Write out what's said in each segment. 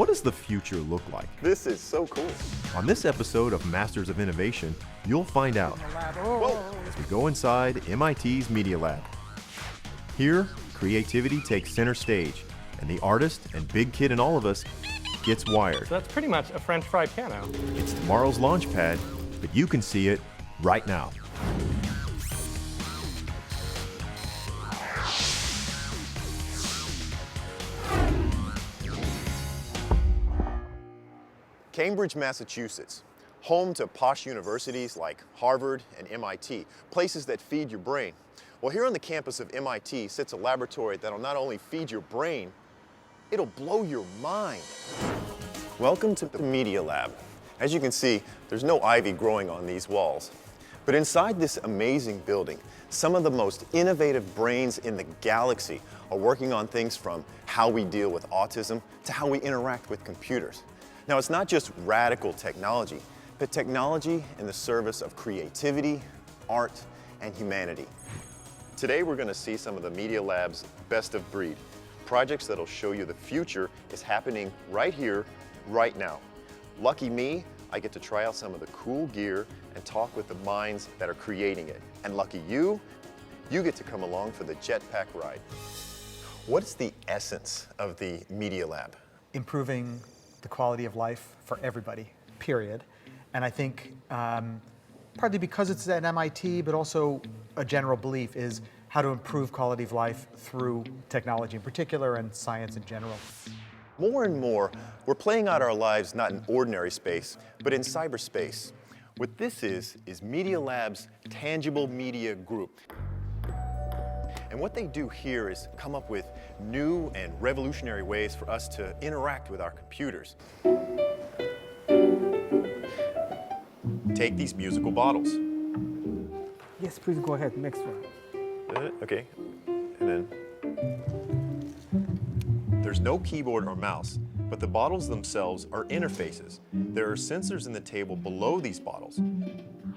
What does the future look like? This is so cool. On this episode of Masters of Innovation, you'll find out as we go inside MIT's Media Lab. Here, creativity takes center stage, and the artist and big kid in all of us gets wired. So that's pretty much a French fry piano. It's tomorrow's launch pad, but you can see it right now. Cambridge, Massachusetts, home to posh universities like Harvard and MIT, places that feed your brain. Well, here on the campus of MIT sits a laboratory that'll not only feed your brain, it'll blow your mind. Welcome to the Media Lab. As you can see, there's no ivy growing on these walls. But inside this amazing building, some of the most innovative brains in the galaxy are working on things from how we deal with autism to how we interact with computers. Now, it's not just radical technology, but technology in the service of creativity, art, and humanity. Today, we're going to see some of the Media Lab's best of breed, projects that'll show you the future is happening right here, right now. Lucky me, I get to try out some of the cool gear and talk with the minds that are creating it. And lucky you, you get to come along for the jetpack ride. What's the essence of the Media Lab? Improving the quality of life for everybody, period. And I think partly because it's at MIT, but also a general belief is how to improve quality of life through technology in particular and science in general. More and more, we're playing out our lives not in ordinary space, but in cyberspace. What this is Media Lab's Tangible Media Group. And what they do here is come up with new and revolutionary ways for us to interact with our computers. Take these musical bottles. Yes, please go ahead, next one. Okay, and then there's no keyboard or mouse, but the bottles themselves are interfaces. There are sensors in the table below these bottles.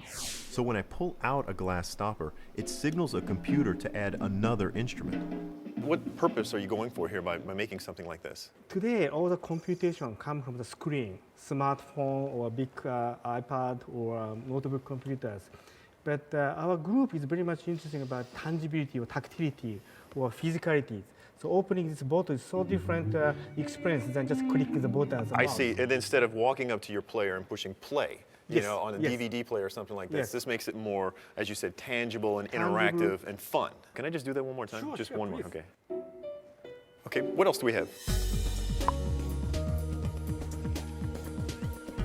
So when I pull out a glass stopper, it signals a computer to add another instrument. What purpose are you going for here by making something like this? Today, all the computation come from the screen, smartphone or big iPad or notebook computers. But our group is very much interested about tangibility or tactility or physicality. So opening this bottle is so different experience than just clicking the buttons. I see, and instead of walking up to your player and pushing play, you know, on a DVD player or something like this, this makes it more, as you said, tangible and interactive and fun. Can I just do that one more time? Sure, just sure, one more, please. okay. Okay, what else do we have?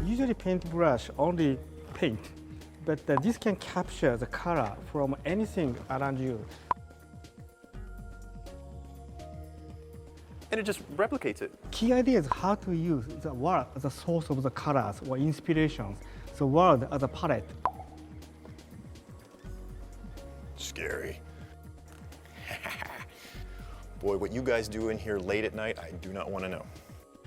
Usually paintbrush only paint, but this can capture the color from anything around you. And it just replicates it. Key idea is how to use the world as a source of the colors or inspirations, the world as a palette. Scary. Boy, what you guys do in here late at night, I do not want to know.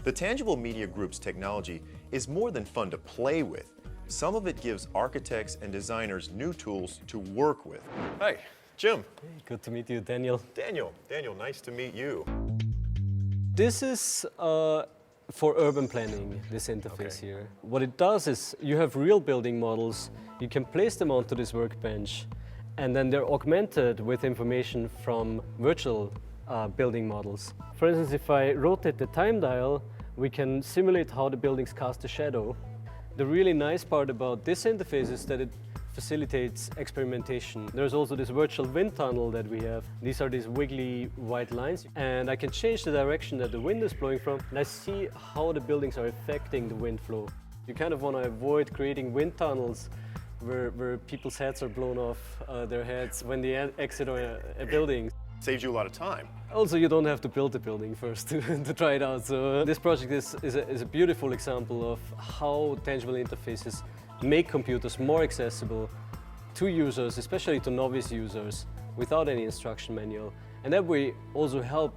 The Tangible Media Group's technology is more than fun to play with. Some of it gives architects and designers new tools to work with. Hi, Jim. Hey, good to meet you, Daniel. Daniel, nice to meet you. This is for urban planning, this interface here. What it does is you have real building models, you can place them onto this workbench, and then they're augmented with information from virtual building models. For instance, if I rotate the time dial, we can simulate how the buildings cast a shadow. The really nice part about this interface is that it facilitates experimentation. There's also this virtual wind tunnel that we have. These are these wiggly white lines, and I can change the direction that the wind is blowing from, and I see how the buildings are affecting the wind flow. You kind of want to avoid creating wind tunnels where people's heads are blown off their heads when they exit a building. Saves you a lot of time. Also, you don't have to build the building first to try it out. So this project is a beautiful example of how tangible interfaces make computers more accessible to users, especially to novice users, without any instruction manual. And that way also help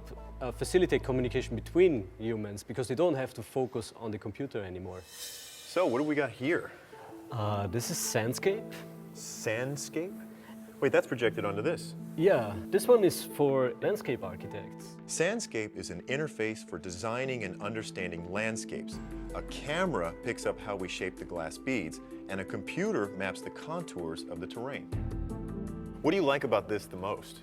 facilitate communication between humans, because they don't have to focus on the computer anymore. So what do we got here? This is Sandscape. Sandscape? Wait, that's projected onto this. Yeah, this one is for landscape architects. Sandscape is an interface for designing and understanding landscapes. A camera picks up how we shape the glass beads, and a computer maps the contours of the terrain. What do you like about this the most?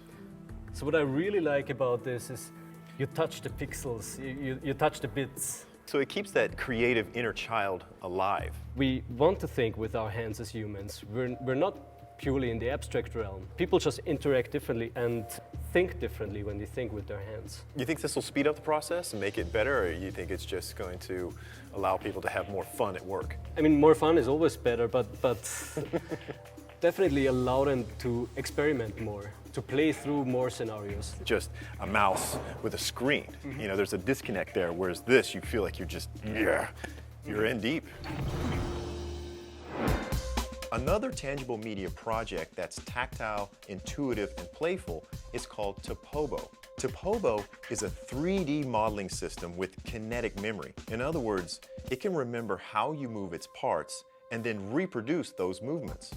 So what I really like about this is you touch the pixels, you touch the bits. So it keeps that creative inner child alive. We want to think with our hands as humans. We're not purely in the abstract realm. People just interact differently and think differently when they think with their hands. You think this will speed up the process and make it better, or you think it's just going to allow people to have more fun at work? I mean, more fun is always better, but definitely allow them to experiment more, to play through more scenarios. Just a mouse with a screen. You know, there's a disconnect there, whereas this, you feel like you're just, yeah, you're in deep. Another tangible media project that's tactile, intuitive, and playful is called Topobo. Topobo is a 3D modeling system with kinetic memory. In other words, it can remember how you move its parts and then reproduce those movements.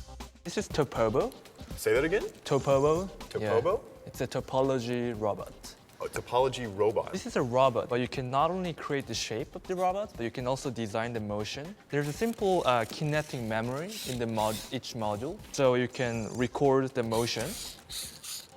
This is Topobo. Say that again? Topobo. Topobo? Yeah. It's a topology robot. A topology robot. This is a robot, but you can not only create the shape of the robot, but you can also design the motion. There's a simple kinetic memory in the each module, so you can record the motion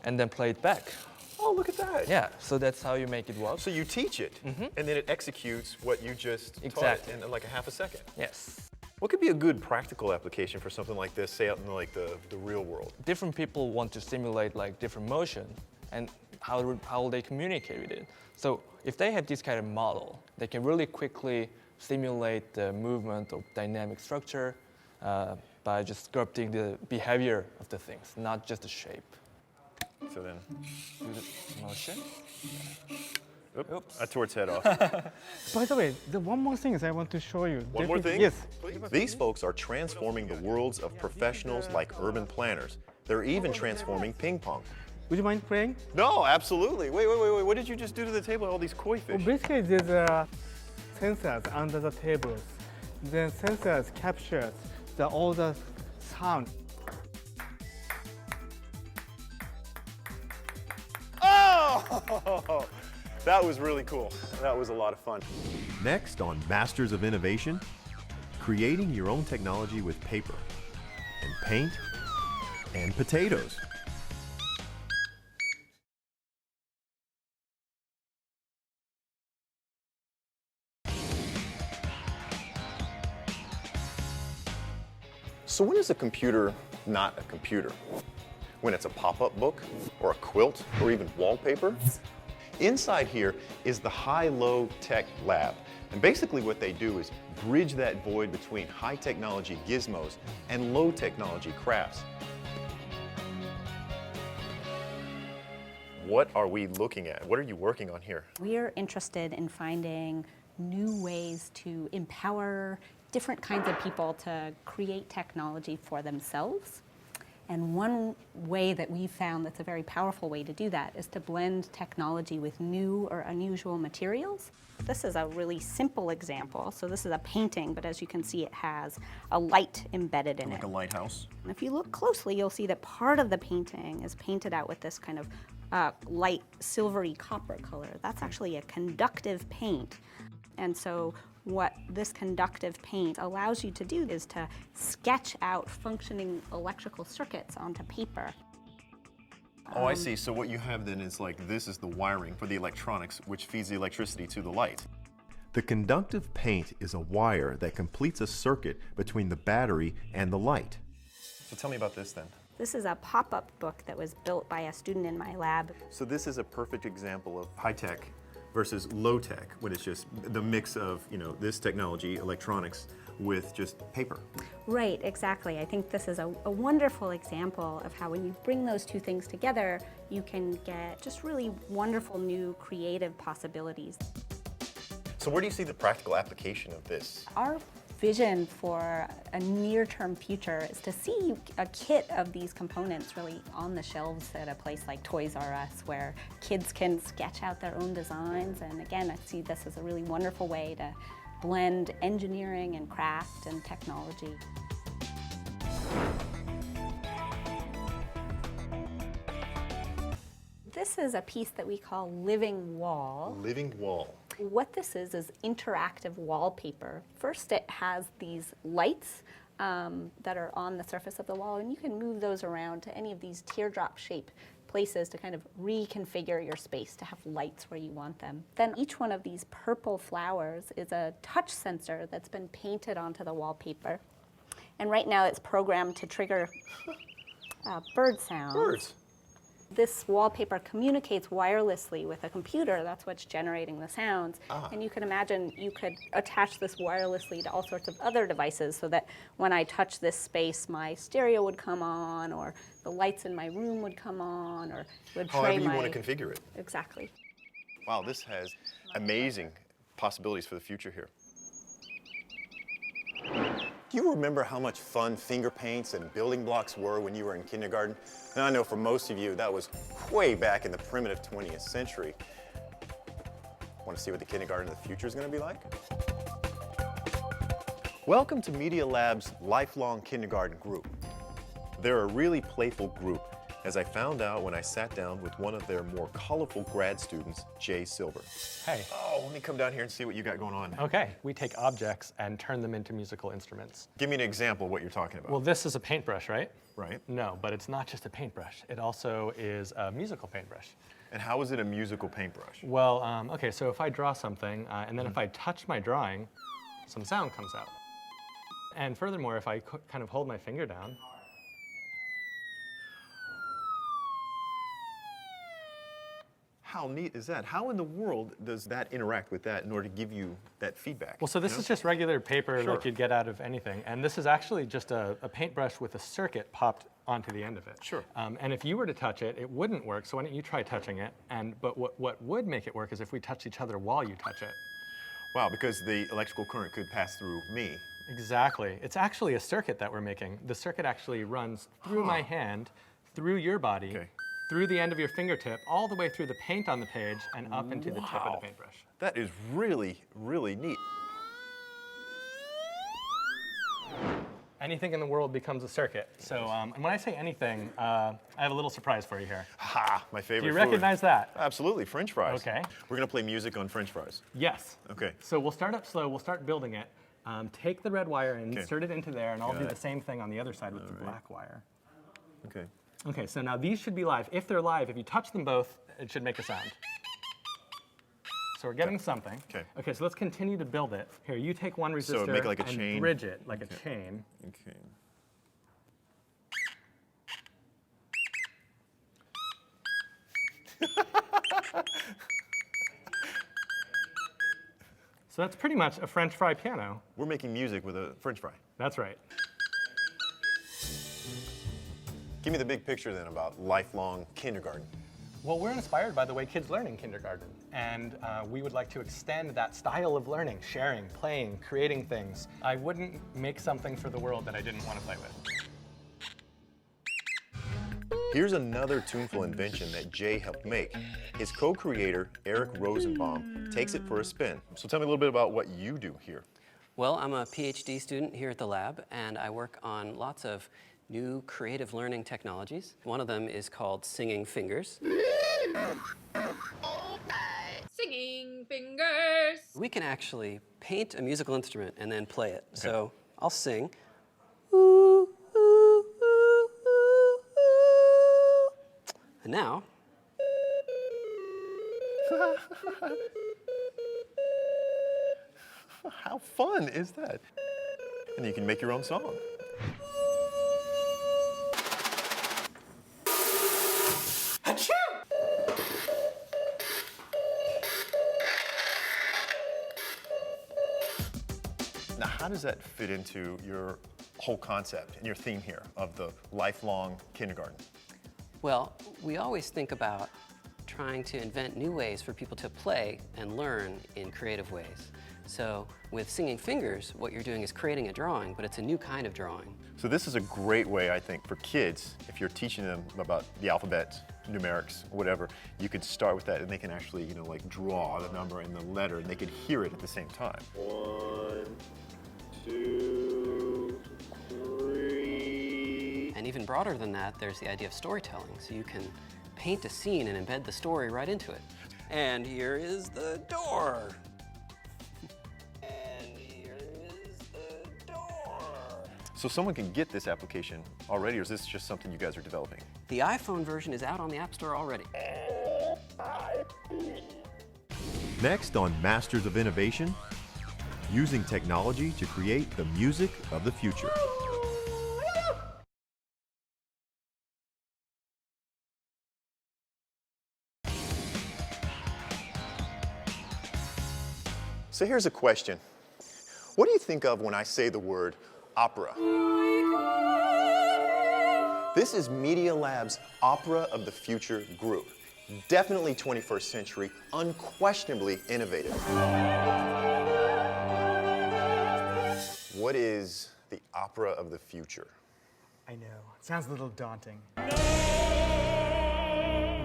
and then play it back. Oh, look at that. Yeah, so that's how you make it work. So you teach it, and then it executes what you just taught it in like a half a second. Yes. What could be a good practical application for something like this, say out in like the real world? Different people want to simulate like different motion and how they communicate with it. So if they have this kind of model, they can really quickly simulate the movement of dynamic structure by just sculpting the behavior of the things, not just the shape. So then, Do the motion. Oops. I tore its head off. By the way, the one more thing is I want to show you. One more thing? Yes. These folks are transforming the worlds of professionals like urban planners. They're even transforming ping pong. Would you mind playing? No, absolutely. Wait. What did you just do to the table? All these koi Well, fish. basically, there's sensors under the tables. Then sensors captures all the sound. Oh! That was really cool. That was a lot of fun. Next on Masters of Innovation, creating your own technology with paper and paint and potatoes. So when is a computer not a computer? When it's a pop-up book, or a quilt, or even wallpaper? Inside here is the High-Low Tech Lab. And basically what they do is bridge that void between high technology gizmos and low technology crafts. What are we looking at? What are you working on here? We're interested in finding new ways to empower different kinds of people to create technology for themselves. And one way that we've found that's a very powerful way to do that is to blend technology with new or unusual materials. This is a really simple example. So this is a painting, but as you can see, it has a light embedded in it. Like a lighthouse. And if you look closely, you'll see that part of the painting is painted out with this kind of light silvery copper color. That's actually a conductive paint. And so what this conductive paint allows you to do is to sketch out functioning electrical circuits onto paper. Oh, I see. So what you have then is like, this is the wiring for the electronics, which feeds the electricity to the light. The conductive paint is a wire that completes a circuit between the battery and the light. So tell me about this then. This is a pop-up book that was built by a student in my lab. So this is a perfect example of high-tech versus low-tech, when it's just the mix of, you know, this technology, electronics, with just paper. Right, exactly. I think this is a wonderful example of how when you bring those two things together, you can get just really wonderful new creative possibilities. So where do you see the practical application of this? Our vision for a near-term future is to see a kit of these components really on the shelves at a place like Toys R Us, where kids can sketch out their own designs. And again, I see this as a really wonderful way to blend engineering and craft and technology. This is a piece that we call Living Wall. Living wall. What this is interactive wallpaper. First, it has these lights that are on the surface of the wall, and you can move those around to any of these teardrop shape places to kind of reconfigure your space to have lights where you want them. Then each one of these purple flowers is a touch sensor that's been painted onto the wallpaper. And right now it's programmed to trigger bird sounds. Birds. This wallpaper communicates wirelessly with a computer. That's what's generating the sounds. And you can imagine you could attach this wirelessly to all sorts of other devices so that when I touch this space, my stereo would come on, or the lights in my room would come on, or would play However you want to configure it. Exactly. Wow, this has amazing possibilities for the future here. Do you remember how much fun finger paints and building blocks were when you were in kindergarten? And I know for most of you, that was way back in the primitive 20th century. Want to see what the kindergarten of the future is going to be like? Welcome to Media Lab's Lifelong Kindergarten Group. They're a really playful group, as I found out when I sat down with one of their more colorful grad students, Jay Silver. Hey. Oh, let me come down here and see what you got going on. Okay, we take objects and turn them into musical instruments. Give me an example of what you're talking about. Well, this is a paintbrush, right? Right. No, but it's not just a paintbrush. It also is a musical paintbrush. And how is it a musical paintbrush? Well, okay, so if I draw something, and then if I touch my drawing, some sound comes out. And furthermore, if I kind of hold my finger down, How neat is that? How in the world does that interact with that in order to give you that feedback? well, so this is just regular paper Sure. like you'd get out of anything. And this is actually just a paintbrush with a circuit popped onto the end of it. Sure. And if you were to touch it, it wouldn't work. So why don't you try touching it? But what would make it work is if we touched each other while you touch it. Wow, because the electrical current could pass through me. Exactly. It's actually a circuit that we're making. The circuit actually runs through my hand, through your body, Okay. through the end of your fingertip, all the way through the paint on the page, and up into the tip of Wow. the paintbrush. That is really, really neat. Anything in the world becomes a circuit. So, and when I say anything, I have a little surprise for you here. Ha, my favorite Do you food. recognize that? Absolutely, French fries. Okay. We're gonna play music on French fries. Yes. Okay. So we'll start up slow, we'll start building it. Take the red wire and Okay. insert it into there, and I'll Got do it. the same thing on the other side with the black wire. Okay. Okay, so now these should be live. If they're live, if you touch them both, it should make a sound. So we're getting something. Okay. Okay, so let's continue to build it. Here, you take one resistor So make like a and chain? bridge it like a chain. Okay. So that's pretty much a French fry piano. We're making music with a French fry. That's right. Give me the big picture then about lifelong kindergarten. Well, we're inspired by the way kids learn in kindergarten, and we would like to extend that style of learning, sharing, playing, creating things. I wouldn't make something for the world that I didn't want to play with. Here's another tuneful invention that Jay helped make. His co-creator, Eric Rosenbaum, takes it for a spin. So tell me a little bit about what you do here. Well, I'm a PhD student here at the lab, and I work on lots of new creative learning technologies. One of them is called Singing Fingers. Singing fingers. We can actually paint a musical instrument and then play it. Okay. So I'll sing. And now, How fun is that? And you can make your own song. Now, how does that fit into your whole concept and your theme here of the lifelong kindergarten? well, we always think about trying to invent new ways for people to play and learn in creative ways. So with Singing Fingers, what you're doing is creating a drawing, but it's a new kind of drawing. So this is a great way, I think, for kids, if you're teaching them about the alphabet, numerics, whatever, you could start with that and they can actually, you know, like draw the number and the letter and they could hear it at the same time. 1, 2, 3. And even broader than that, there's the idea of storytelling. So you can paint a scene and embed the story right into it. And here is the door. And here is the door. So someone can get this application already, or is this just something you guys are developing? The iPhone version is out on the App Store already. Next on Masters of Innovation, using technology to create the music of the future. So here's a question. What do you think of when I say the word opera? This is Media Lab's Opera of the Future group. Definitely 21st century, unquestionably innovative. What is the opera of the future? I know. It sounds a little daunting.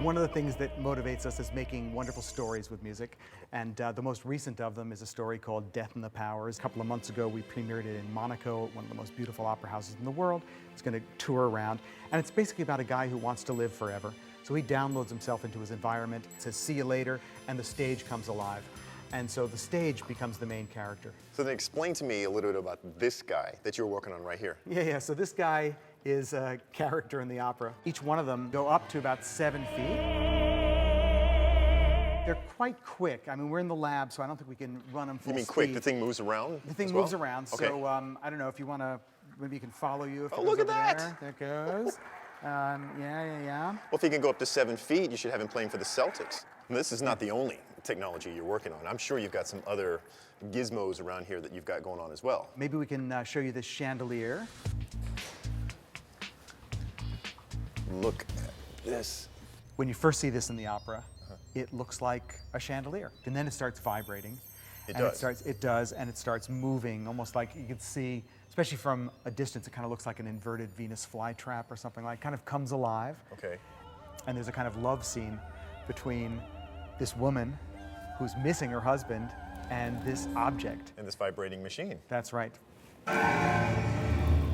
One of the things that motivates us is making wonderful stories with music, and the most recent of them is a story called Death and the Powers. A couple of months ago, we premiered it in Monaco, one of the most beautiful opera houses in the world. It's going to tour around, and it's basically about a guy who wants to live forever. So he downloads himself into his environment, says, "See you later," and the stage comes alive. And so the stage becomes the main character. So then explain to me a little bit about this guy that you're working on right here. Yeah, so this guy is a character in the opera. Each one of them go up to about 7 feet. They're quite quick. I mean, we're in the lab, so I don't think we can run them full You mean speed. quick, the thing moves around? The thing as well? moves around, Okay. so I don't know if you want to, maybe you can follow you. If Oh, it look goes at over that! There it goes. Yeah. Well, if he can go up to 7 feet, you should have him playing for the Celtics. And this is not the only technology you're working on. I'm sure you've got some other gizmos around here that you've got going on as well. Maybe we can show you this chandelier. Look at this. When you first see this in the opera, it looks like a chandelier. And then it starts vibrating. It and does. It does, and it starts moving, almost like you can see, especially from a distance, it kind of looks like an inverted Venus flytrap or something like. It kind of comes alive. Okay. And there's a kind of love scene between this woman who's missing her husband and this object. And this vibrating machine. That's right.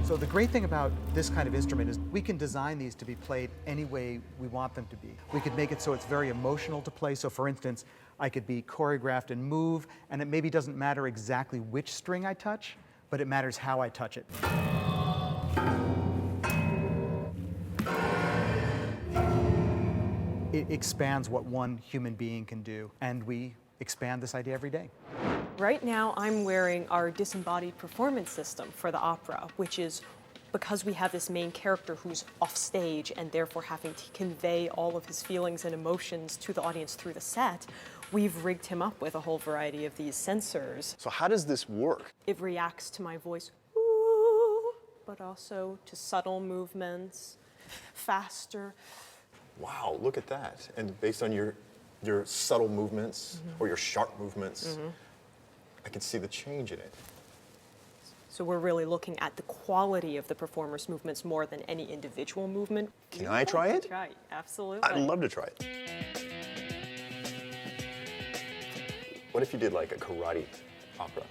So the great thing about this kind of instrument is we can design these to be played any way we want them to be. We could make it so it's very emotional to play. So for instance, I could be choreographed and move, and it maybe doesn't matter exactly which string I touch, but it matters how I touch it. It expands what one human being can do, and we expand this idea every day. Right now, I'm wearing our disembodied performance system for the opera, which is because we have this main character who's off stage and therefore having to convey all of his feelings and emotions to the audience through the set, we've rigged him up with a whole variety of these sensors. So how does this work? It reacts to my voice, ooh, but also to subtle movements, faster. Wow, look at that. And based on your subtle movements or your sharp movements, I can see the change in it. So we're really looking at the quality of the performer's movements more than any individual movement. Can I try it? Try it, absolutely. I'd love to try it. What if you did like a karate opera?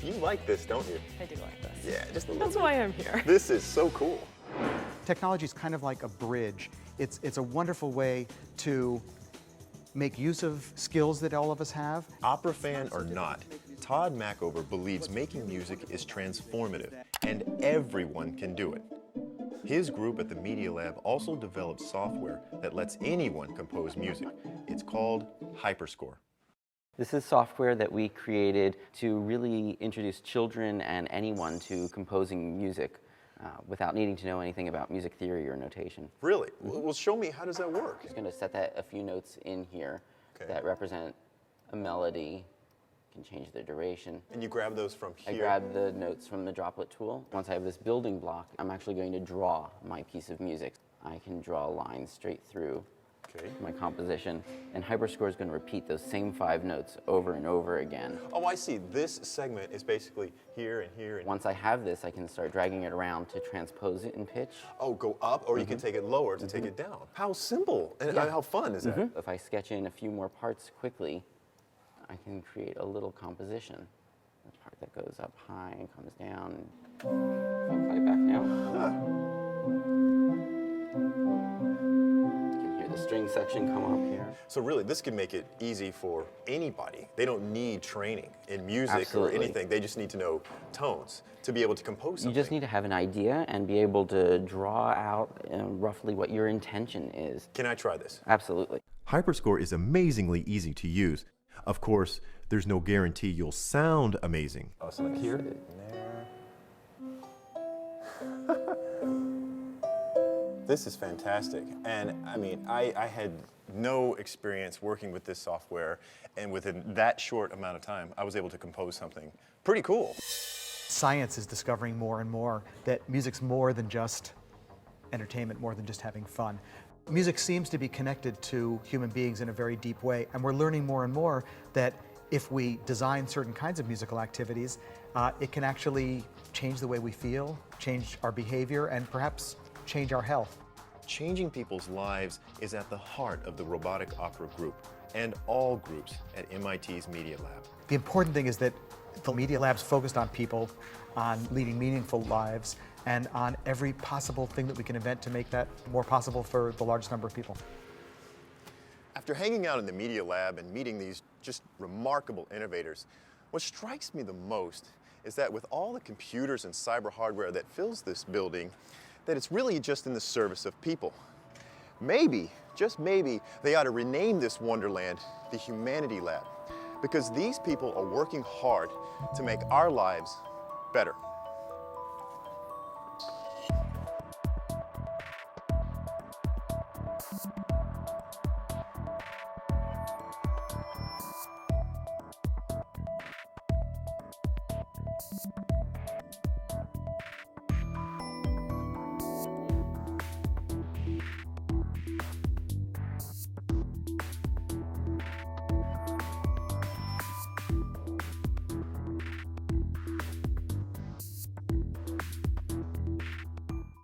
You like this, don't you? I do like this. Yeah, just a little That's bit. why I'm here. This is so cool. Technology is kind of like a bridge. It's a wonderful way to make use of skills that all of us have. Opera fan or not, Todd Mackover believes making music is transformative, and everyone can do it. His group at the Media Lab also developed software that lets anyone compose music. It's called Hyperscore. This is software that we created to really introduce children and anyone to composing music without needing to know anything about music theory or notation. Really? Well, show me, how does that work? I'm just going to set a few notes in here Okay. that represent a melody. You can change the duration. And you grab those from here? I grab the notes from the droplet tool. Once I have this building block, I'm actually going to draw my piece of music. I can draw lines straight through my composition, and Hyperscore is going to repeat those same 5 notes over and over again. Oh, I see. This segment is basically here and here. And Once I have this, I can start dragging it around to transpose it in pitch. oh, go up, or you can take it lower to take it down. How simple and how fun is that? If I sketch in a few more parts quickly, I can create a little composition. The part that goes up high and comes down, Play back now. You can hear the string section come up here. So really, this can make it easy for anybody. They don't need training in music Absolutely. or anything. They just need to know tones to be able to compose something. You just need to have an idea and be able to draw out roughly what your intention is. Can I try this? Absolutely. Hyperscore is amazingly easy to use. Of course, there's no guarantee you'll sound amazing. Oh, so like here, there. This is fantastic. And I mean, I had no experience working with this software, and within that short amount of time, I was able to compose something pretty cool. Science is discovering more and more that music's more than just entertainment, more than just having fun. Music seems to be connected to human beings in a very deep way, and we're learning more and more that if we design certain kinds of musical activities, it can actually change the way we feel, change our behavior, and perhaps change our health. Changing people's lives is at the heart of the Robotic Opera Group and all groups at MIT's Media Lab. The important thing is that the Media Lab's focused on people, on leading meaningful lives, and on every possible thing that we can invent to make that more possible for the largest number of people. After hanging out in the Media Lab and meeting these just remarkable innovators, what strikes me the most is that with all the computers and cyber hardware that fills this building, that it's really just in the service of people. Maybe, just maybe, they ought to rename this wonderland the Humanity Lab, because these people are working hard to make our lives better.